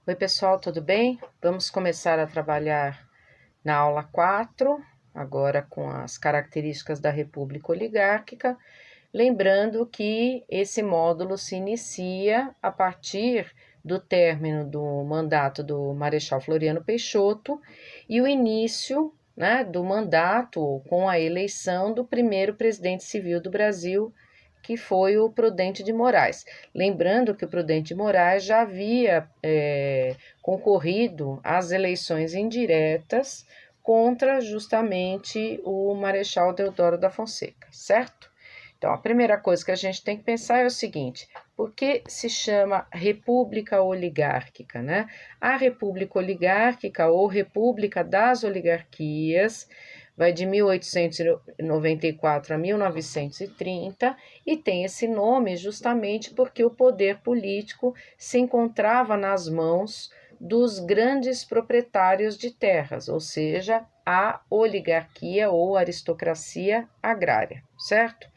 Oi, pessoal, tudo bem? Vamos começar a trabalhar na aula 4, agora com as características da República Oligárquica. Lembrando que esse módulo se inicia a partir do término do mandato do Marechal Floriano Peixoto e o início, do mandato com a eleição do primeiro presidente civil do Brasil, que foi o Prudente de Moraes. Lembrando que o Prudente de Moraes já havia concorrido às eleições indiretas contra justamente o Marechal Deodoro da Fonseca, certo? Então, a primeira coisa que a gente tem que pensar é o seguinte: por que se chama República Oligárquica, né? A República Oligárquica ou República das Oligarquias vai de 1894 a 1930 e tem esse nome justamente porque o poder político se encontrava nas mãos dos grandes proprietários de terras, ou seja, a oligarquia ou aristocracia agrária, certo?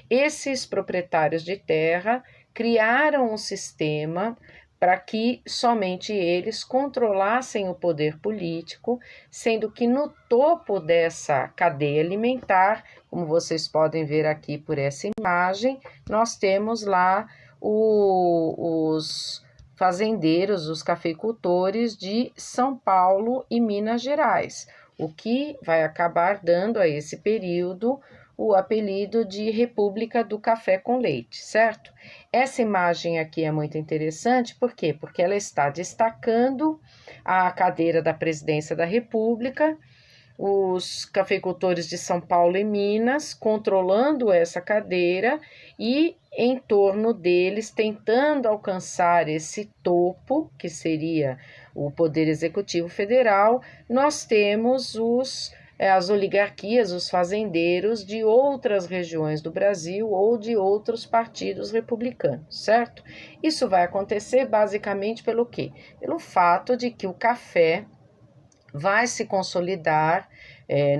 Esses proprietários de terra criaram um sistema para que somente eles controlassem o poder político, sendo que no topo dessa cadeia alimentar, como vocês podem ver aqui por essa imagem, nós temos lá os fazendeiros, os cafeicultores de São Paulo e Minas Gerais, o que vai acabar dando a esse período o apelido de República do Café com Leite, certo? Essa imagem aqui é muito interessante, por quê? Porque ela está destacando a cadeira da presidência da República, os cafeicultores de São Paulo e Minas controlando essa cadeira e em torno deles tentando alcançar esse topo, que seria o Poder Executivo Federal, nós temos as oligarquias, os fazendeiros de outras regiões do Brasil ou de outros partidos republicanos, certo? Isso vai acontecer basicamente pelo quê? Pelo fato de que o café vai se consolidar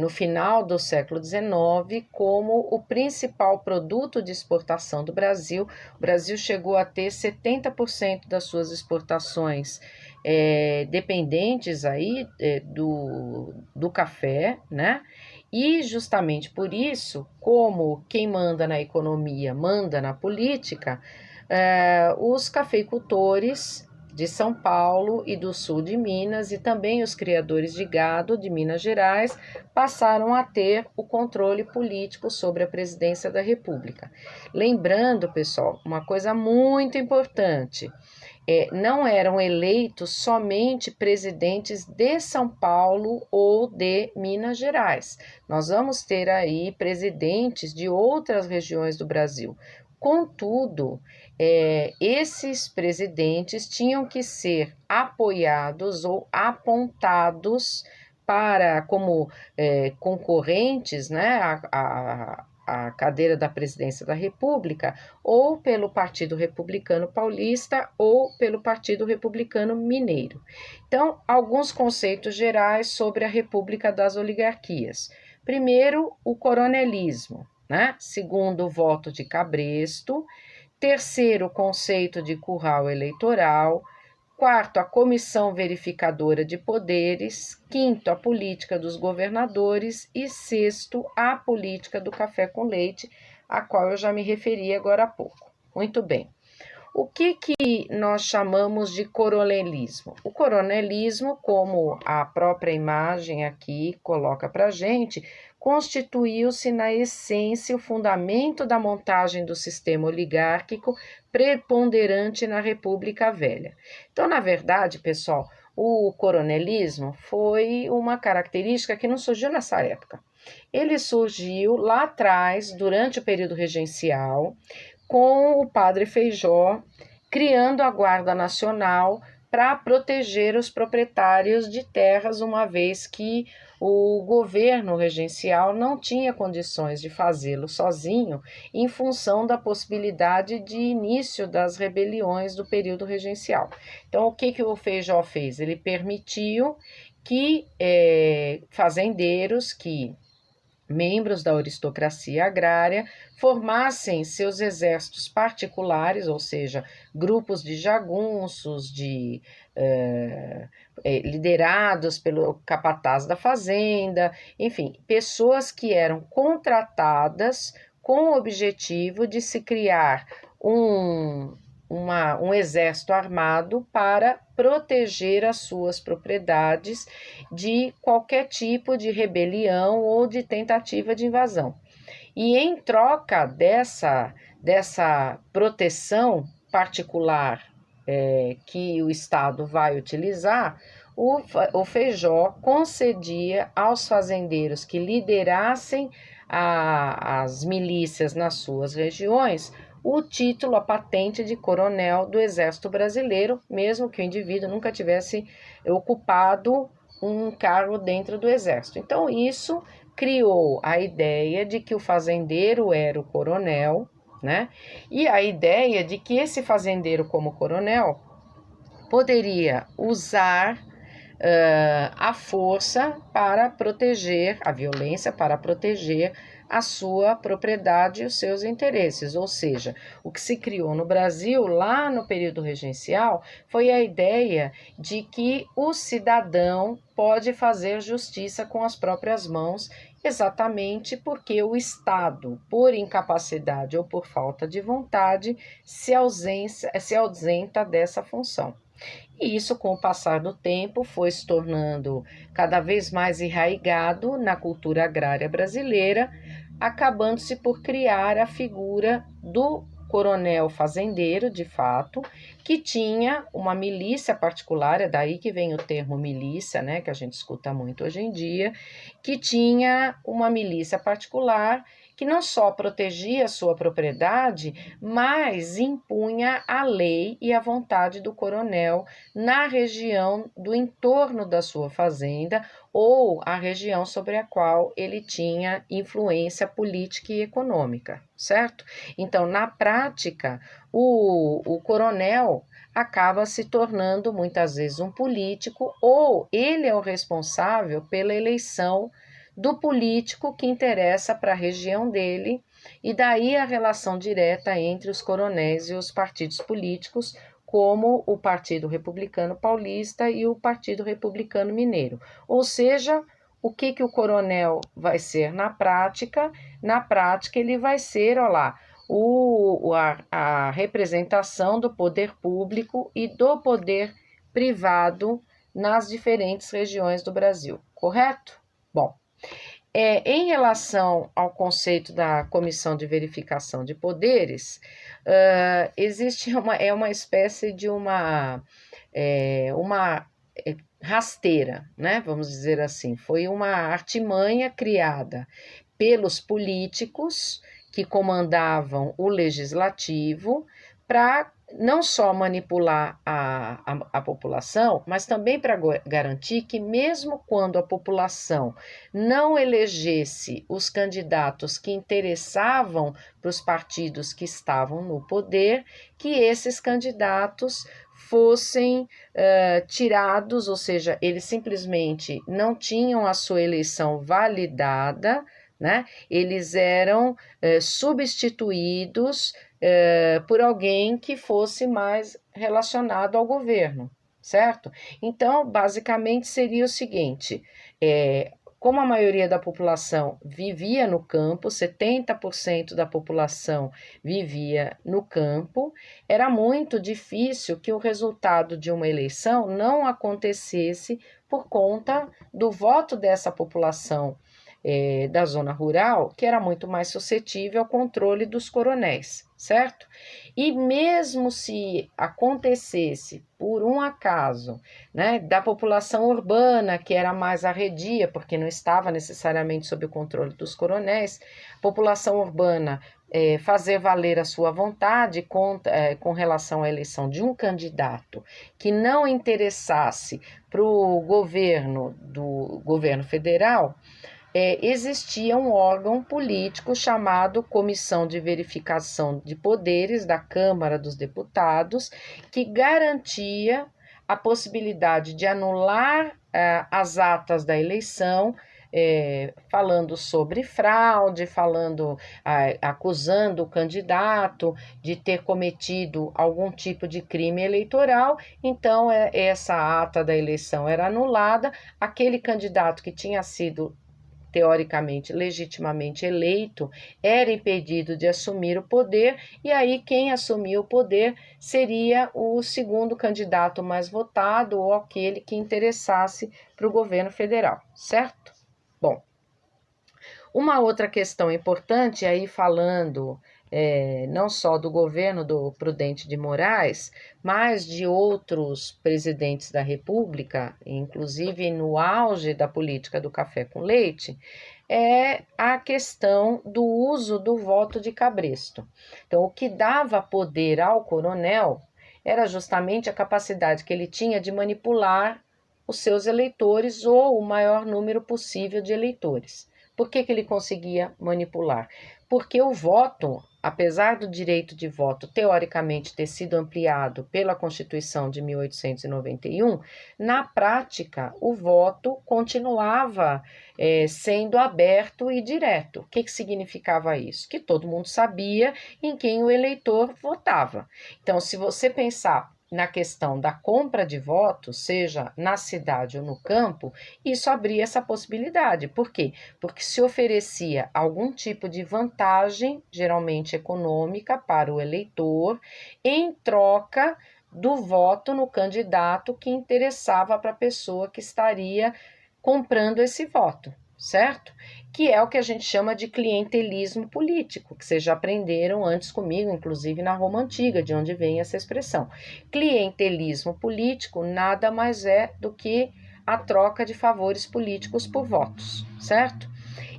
no final do século XIX como o principal produto de exportação do Brasil. O Brasil chegou a ter 70% das suas exportações dependentes aí do café, né? E justamente por isso, como quem manda na economia manda na política, os cafeicultores de São Paulo e do sul de Minas e também os criadores de gado de Minas Gerais passaram a ter o controle político sobre a presidência da República. Lembrando, pessoal, uma coisa muito importante: não eram eleitos somente presidentes de São Paulo ou de Minas Gerais. Nós vamos ter aí presidentes de outras regiões do Brasil. Contudo, esses presidentes tinham que ser apoiados ou apontados para como concorrentes, né, a cadeira da presidência da República, ou pelo Partido Republicano Paulista ou pelo Partido Republicano Mineiro. Então, alguns conceitos gerais sobre a República das Oligarquias. Primeiro, o coronelismo, né? Segundo, o voto de cabresto. Terceiro, o conceito de curral eleitoral. Quarto, a comissão verificadora de poderes. Quinto, a política dos governadores. E sexto, a política do café com leite, a qual eu já me referi agora há pouco. Muito bem. O que nós chamamos de coronelismo? O coronelismo, como a própria imagem aqui coloca para a gente, constituiu-se na essência o fundamento da montagem do sistema oligárquico preponderante na República Velha. Então, na verdade, pessoal, o coronelismo foi uma característica que não surgiu nessa época. Ele surgiu lá atrás, durante o período regencial, com o padre Feijó, criando a Guarda Nacional para proteger os proprietários de terras, uma vez que o governo regencial não tinha condições de fazê-lo sozinho, em função da possibilidade de início das rebeliões do período regencial. Então, o que o Feijó fez? Ele permitiu que fazendeiros, que membros da aristocracia agrária formassem seus exércitos particulares, ou seja, grupos de jagunços, de liderados pelo capataz da fazenda, enfim, pessoas que eram contratadas com o objetivo de se criar um exército armado para proteger as suas propriedades de qualquer tipo de rebelião ou de tentativa de invasão. E em troca dessa proteção particular que o Estado vai utilizar, o Feijó concedia aos fazendeiros que liderassem as milícias nas suas regiões o título, a patente de coronel do Exército Brasileiro, mesmo que o indivíduo nunca tivesse ocupado um cargo dentro do Exército. Então, isso criou a ideia de que o fazendeiro era o coronel, né? E a ideia de que esse fazendeiro, como coronel, poderia usar a força para proteger, a violência para proteger a sua propriedade e os seus interesses. Ou seja, o que se criou no Brasil, lá no período regencial, foi a ideia de que o cidadão pode fazer justiça com as próprias mãos, exatamente porque o Estado, por incapacidade ou por falta de vontade, se ausenta dessa função. E isso, com o passar do tempo, foi se tornando cada vez mais enraizado na cultura agrária brasileira, acabando-se por criar a figura do coronel fazendeiro, de fato, que tinha uma milícia particular, é daí que vem o termo milícia, né, que a gente escuta muito hoje em dia, que tinha uma milícia particular que não só protegia a sua propriedade, mas impunha a lei e a vontade do coronel na região do entorno da sua fazenda ou a região sobre a qual ele tinha influência política e econômica, certo? Então, na prática, o coronel acaba se tornando muitas vezes um político ou ele é o responsável pela eleição do político que interessa para a região dele, e daí a relação direta entre os coronéis e os partidos políticos, como o Partido Republicano Paulista e o Partido Republicano Mineiro. Ou seja, o que o coronel vai ser na prática? Na prática, ele vai ser, olha lá, a representação do poder público e do poder privado nas diferentes regiões do Brasil, correto? Bom, em relação ao conceito da Comissão de Verificação de Poderes, existe uma espécie de uma rasteira, né? Vamos dizer assim. Foi uma artimanha criada pelos políticos que comandavam o legislativo para não só manipular a população, mas também para garantir que, mesmo quando a população não elegesse os candidatos que interessavam para os partidos que estavam no poder, que esses candidatos fossem tirados, ou seja, eles simplesmente não tinham a sua eleição validada, né? Eles eram substituídos por alguém que fosse mais relacionado ao governo, certo? Então, basicamente seria o seguinte: como a maioria da população vivia no campo, 70% da população vivia no campo, era muito difícil que o resultado de uma eleição não acontecesse por conta do voto dessa população da zona rural, que era muito mais suscetível ao controle dos coronéis, certo? E mesmo se acontecesse, por um acaso, né, da população urbana, que era mais arredia, porque não estava necessariamente sob o controle dos coronéis, população urbana fazer valer a sua vontade com relação à eleição de um candidato que não interessasse para o governo do governo federal, existia um órgão político chamado Comissão de Verificação de Poderes da Câmara dos Deputados, que garantia a possibilidade de anular as atas da eleição falando sobre fraude, acusando o candidato de ter cometido algum tipo de crime eleitoral. Então, essa ata da eleição era anulada, aquele candidato que tinha sido teoricamente, legitimamente eleito, era impedido de assumir o poder, e aí quem assumia o poder seria o segundo candidato mais votado ou aquele que interessasse para o governo federal, certo? Bom, uma outra questão importante, aí falando não só do governo do Prudente de Moraes, mas de outros presidentes da República, inclusive no auge da política do café com leite, é a questão do uso do voto de cabresto. Então, o que dava poder ao coronel era justamente a capacidade que ele tinha de manipular os seus eleitores ou o maior número possível de eleitores. Por que ele conseguia manipular? Porque o voto, apesar do direito de voto teoricamente ter sido ampliado pela Constituição de 1891, na prática o voto continuava sendo aberto e direto. O que significava isso? Que todo mundo sabia em quem o eleitor votava. Então, se você pensar na questão da compra de votos, seja na cidade ou no campo, isso abria essa possibilidade. Por quê? Porque se oferecia algum tipo de vantagem, geralmente econômica, para o eleitor, em troca do voto no candidato que interessava para a pessoa que estaria comprando esse voto, certo? Que é o que a gente chama de clientelismo político, que vocês já aprenderam antes comigo, inclusive na Roma Antiga, de onde vem essa expressão. Clientelismo político nada mais é do que a troca de favores políticos por votos, certo?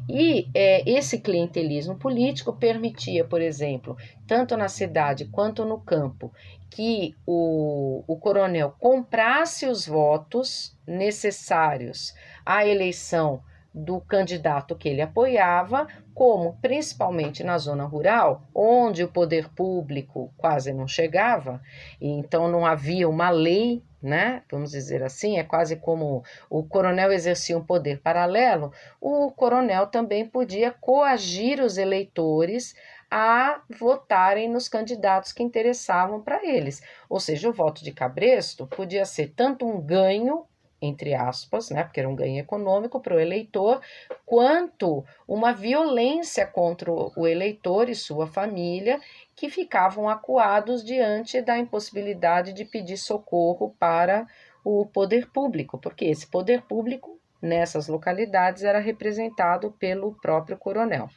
E esse clientelismo político permitia, por exemplo, tanto na cidade quanto no campo, que o coronel comprasse os votos necessários à eleição do candidato que ele apoiava, como principalmente na zona rural, onde o poder público quase não chegava, e então não havia uma lei, né? Vamos dizer assim, é quase como o coronel exercia um poder paralelo, o coronel também podia coagir os eleitores a votarem nos candidatos que interessavam para eles. Ou seja, o voto de cabresto podia ser tanto um ganho, entre aspas, né, porque era um ganho econômico para o eleitor, quanto uma violência contra o eleitor e sua família, que ficavam acuados diante da impossibilidade de pedir socorro para o poder público, porque esse poder público nessas localidades era representado pelo próprio coronel.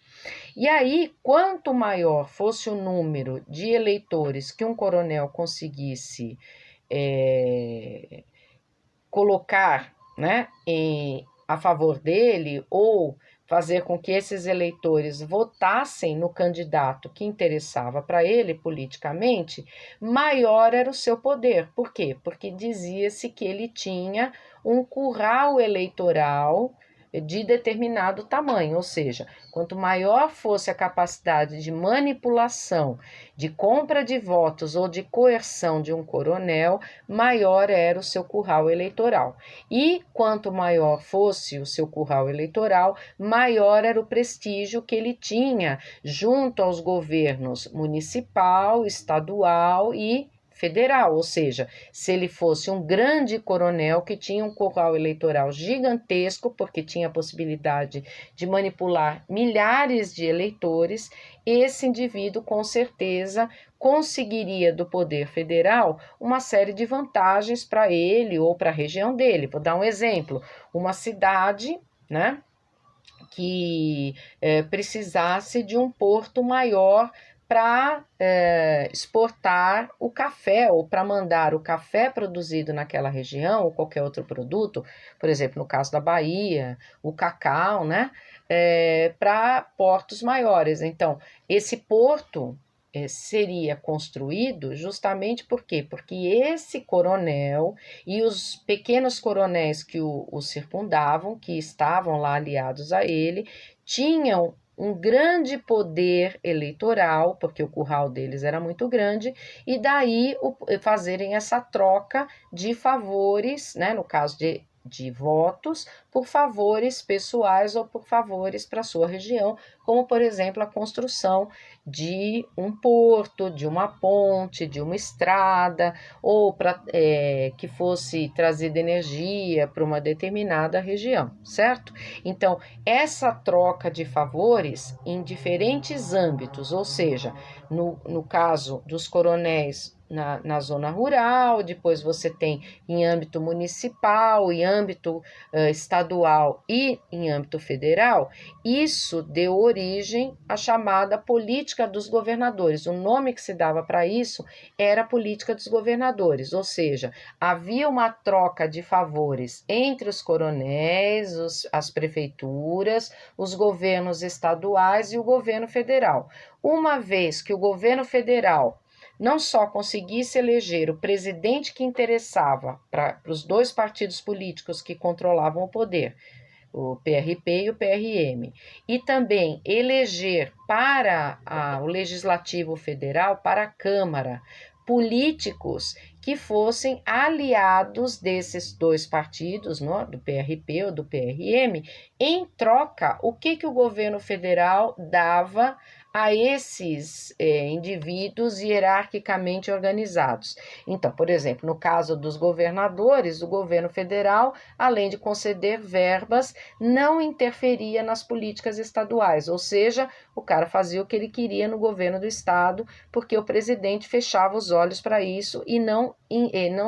E aí, quanto maior fosse o número de eleitores que um coronel conseguisse colocar, né, a favor dele ou fazer com que esses eleitores votassem no candidato que interessava para ele politicamente, maior era o seu poder. Por quê? Porque dizia-se que ele tinha um curral eleitoral de determinado tamanho, ou seja, quanto maior fosse a capacidade de manipulação, de compra de votos ou de coerção de um coronel, maior era o seu curral eleitoral. E quanto maior fosse o seu curral eleitoral, maior era o prestígio que ele tinha junto aos governos municipal, estadual e federal, ou seja, se ele fosse um grande coronel que tinha um curral eleitoral gigantesco, porque tinha a possibilidade de manipular milhares de eleitores, esse indivíduo com certeza conseguiria do poder federal uma série de vantagens para ele ou para a região dele. Vou dar um exemplo: uma cidade, né, que precisasse de um porto maior para exportar o café ou para mandar o café produzido naquela região ou qualquer outro produto, por exemplo, no caso da Bahia, o cacau, né, para portos maiores. Então, esse porto seria construído justamente por quê? Porque esse coronel e os pequenos coronéis que o circundavam, que estavam lá aliados a ele, tinham um grande poder eleitoral, porque o curral deles era muito grande, e daí fazerem essa troca de favores, né, no caso de de votos por favores pessoais ou por favores para a sua região, como, por exemplo, a construção de um porto, de uma ponte, de uma estrada, ou para que fosse trazida energia para uma determinada região, certo? Então, essa troca de favores em diferentes âmbitos, ou seja, no caso dos coronéis na zona rural, depois você tem em âmbito municipal, em âmbito estadual e em âmbito federal, isso deu origem à chamada política dos governadores. O nome que se dava para isso era a política dos governadores, ou seja, havia uma troca de favores entre os coronéis, as prefeituras, os governos estaduais e o governo federal. Uma vez que o governo federal não só conseguisse eleger o presidente que interessava para os dois partidos políticos que controlavam o poder, o PRP e o PRM, e também eleger para o Legislativo Federal, para a Câmara, políticos que fossem aliados desses dois partidos, do PRP ou do PRM. Em troca, o que o governo federal dava a esses indivíduos hierarquicamente organizados? Então, por exemplo, no caso dos governadores, o governo federal, além de conceder verbas, não interferia nas políticas estaduais, ou seja, o cara fazia o que ele queria no governo do estado, porque o presidente fechava os olhos para isso e não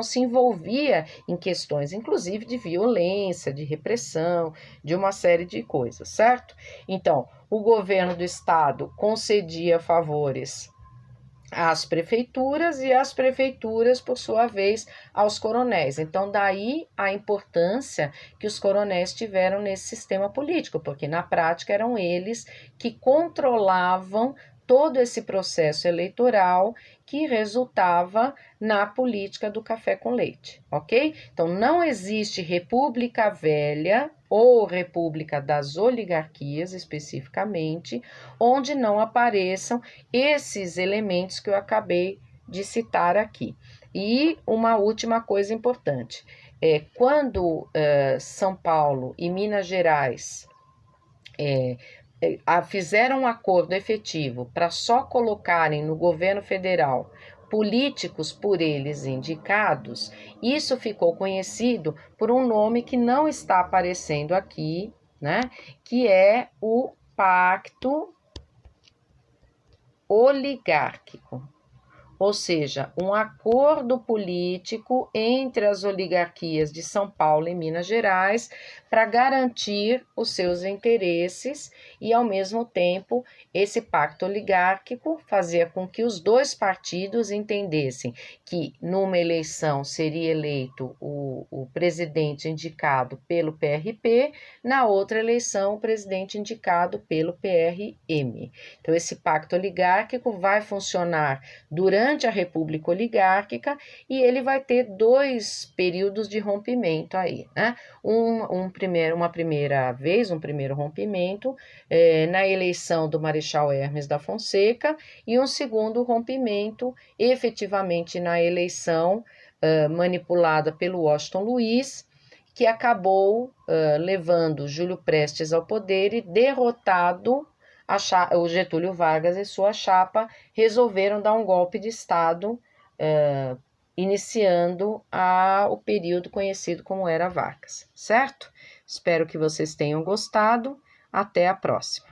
se envolvia em questões, inclusive de violência, de repressão, de uma série de coisas, certo? Então, o governo do estado concedia favores às prefeituras e as prefeituras, por sua vez, aos coronéis. Então, daí a importância que os coronéis tiveram nesse sistema político, porque na prática eram eles que controlavam todo esse processo eleitoral que resultava na política do café com leite, ok? Então, não existe república velha ou república das oligarquias, especificamente, onde não apareçam esses elementos que eu acabei de citar aqui. E uma última coisa importante, quando São Paulo e Minas Gerais fizeram um acordo efetivo para só colocarem no governo federal políticos por eles indicados, isso ficou conhecido por um nome que não está aparecendo aqui, né? Que é o Pacto Oligárquico. Ou seja, um acordo político entre as oligarquias de São Paulo e Minas Gerais para garantir os seus interesses e, ao mesmo tempo, esse pacto oligárquico fazia com que os dois partidos entendessem que numa eleição seria eleito o presidente indicado pelo PRP, na outra eleição o presidente indicado pelo PRM. Então, esse pacto oligárquico vai funcionar durante a República Oligárquica e ele vai ter dois períodos de rompimento aí, né? Uma primeira vez, um primeiro rompimento na eleição do Marechal Hermes da Fonseca e um segundo rompimento efetivamente na eleição manipulada pelo Washington Luiz, que acabou levando Júlio Prestes ao poder e derrotado o Getúlio Vargas e sua chapa resolveram dar um golpe de Estado, iniciando o período conhecido como Era Vargas, certo? Espero que vocês tenham gostado. Até a próxima.